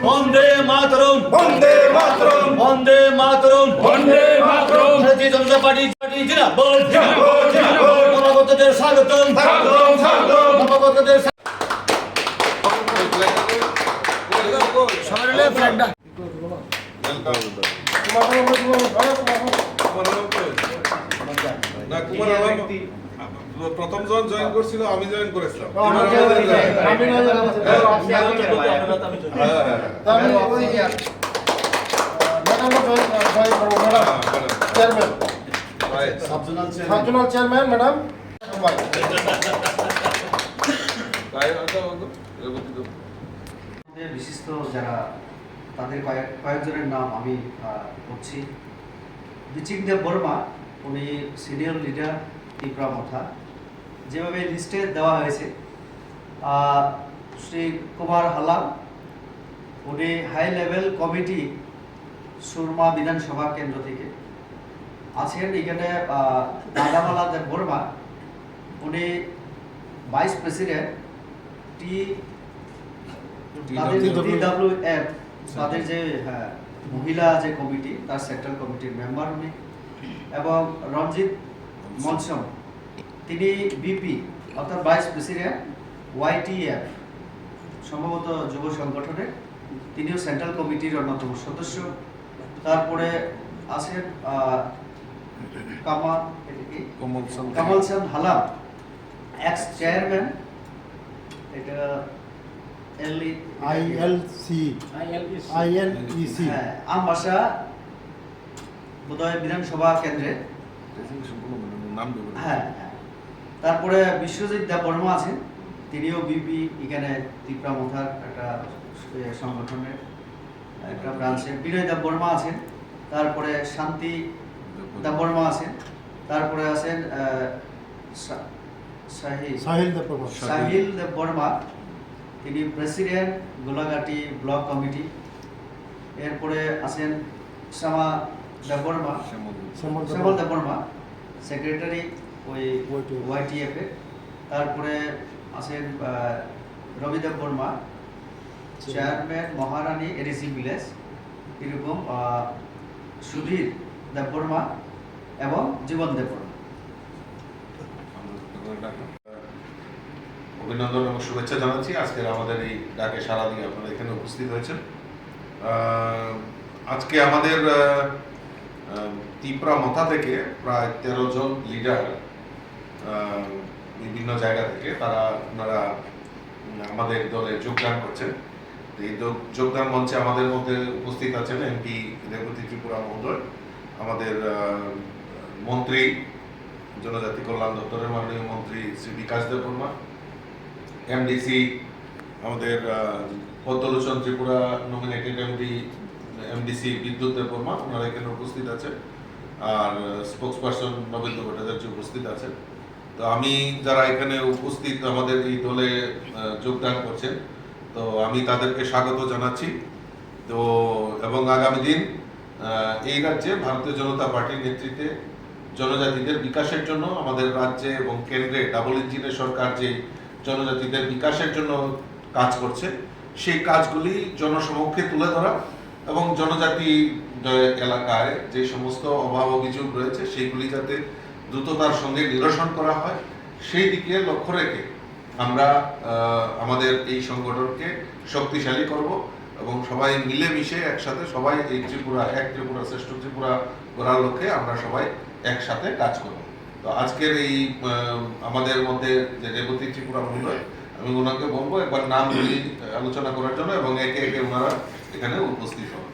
বন্দে মাতরম, বন্দে মাতরম, বন্দে মাতরম, বন্দে মাতরম। ভারতীয় জনতা পার্টি জিন্দাবাদ, জিন্দাবাদ, জিন্দাবাদ। নবাগতদের স্বাগতম, স্বাগতম, স্বাগতম। নবাগতদের প্রথম জন জয়েন করছিল, আমি জয়েন করেছিলাম। সাবজোনাল চেয়ারম্যান ম্যাডাম বিশিষ্ট যারা তাদের কয়েকজনের নাম আমি করছি। বিচিং দেববর্মা, উনি সিনিয়র লিডার ত্রিপুরা মথা, যেভাবে লিস্টে দেওয়া হয়েছে। শ্রী কুমার হালাম, উনি হাই লেভেল কমিটি সুরমা বিধানসভা কেন্দ্র থেকে আছেন। এখানে দাদামালা দেববর্মা, উনি ভাইস প্রেসিডেন্ট TWF, তাদের যে মহিলা যে কমিটি, তার সেন্ট্রাল কমিটির মেম্বার উনি। এবং রঞ্জিত মনসম, তিনি বিপি অর্থাৎ ভাইস প্রেসিডেন্ট YTF, সম্ভবত যুব সংগঠনের, তিনিও সেন্ট্রাল কমিটির অন্যতম সদস্য। তারপরে আছেন কামাল চাঁদ হালাম, এক্স চেয়ারম্যান, এটা আমবাসা বোধহয় বিধানসভা কেন্দ্রে। তারপরে বিশ্বজিৎ দেববর্মা আছেন, তিনিও বিপি, এখানে ত্রিপুরা মথার একটা সংগঠনের একটা ব্রাঞ্চে। বিনয় দেববর্মা আছেন, তারপরে শান্তি দেববর্মা আছেন, তারপরে আছেন সাহিল দেববর্মা, তিনি প্রেসিডেন্ট গোলাঘাটি ব্লক কমিটি। এরপরে আছেন শ্যামা দেববর্মা, শ্যামল দেববর্মা, সেক্রেটারি ওই YTF এর। তারপরে আছেন রবি দেববর্মা, চেয়ারম্যান মহারানী এডিসি ভিলেজ, এরকম সুধীর দেববর্মা এবং জীবন দেববর্মা। অভিনন্দন এবং শুভেচ্ছা জানাচ্ছি। আজকের আমাদের এই ডাকে সাড়া দিয়ে আপনারা এখানে উপস্থিত হয়েছেন। আজকে আমাদের ত্রিপুরা মথা থেকে প্রায় 13 জন লিডার বিভিন্ন জায়গা থেকে ওনারা আমাদের দলে যোগদান করছেন। এই যোগদান মঞ্চে আমাদের মধ্যে উপস্থিত আছেন MP দেবতী ত্রিপুরা মহোদয়, আমাদের মন্ত্রী, জনজাতি কল্যাণ দপ্তরের মাননীয় মন্ত্রী শ্রী বিকাশ দেববর্মা, MDC আমাদের পদ্মলোচন ত্রিপুরা নমিনেটেড MDC বিদ্যুৎ দেববর্মা, ওনারা এখানে উপস্থিত আছেন। আর স্পোক্স পার্সন নবেন্দ্র ভট্টাচার্য উপস্থিত আছেন। তো আমি যারা এখানে উপস্থিত আমাদের এই দলে যোগদান করছেন, তো আমি তাদেরকে স্বাগত জানাচ্ছি। তো এবং আগামী দিন এই রাজ্যে ভারতীয় জনতা পার্টির নেতৃত্বে জনজাতিদের বিকাশের জন্য আমাদের রাজ্যে এবং কেন্দ্রে ডাবল ইঞ্জিনের সরকার যে জনজাতিদের বিকাশের জন্য কাজ করছে, সেই কাজগুলি জনসমক্ষে তুলে ধরা এবং জনজাতি এলাকায় যে সমস্ত অভাব অভিযোগ রয়েছে সেইগুলি যাতে দ্রুততার সঙ্গে নিরসন করা হয়, সেই দিকে লক্ষ্য রেখে আমরা আমাদের এই সংগঠনকে শক্তিশালী করব এবং সবাই মিলেমিশে একসাথে সবাই এই ত্রিপুরা, এক ত্রিপুরা শ্রেষ্ঠ ত্রিপুরা গড়ার লক্ষ্যে আমরা সবাই একসাথে কাজ করব। তো আজকের এই আমাদের মধ্যে যে দেবতী ত্রিপুরা মহোদয়, আমি ওনাকে বলবো একবার নামগুলি আলোচনা করার জন্য এবং একে একে ওনারা এখানে উপস্থিত হন।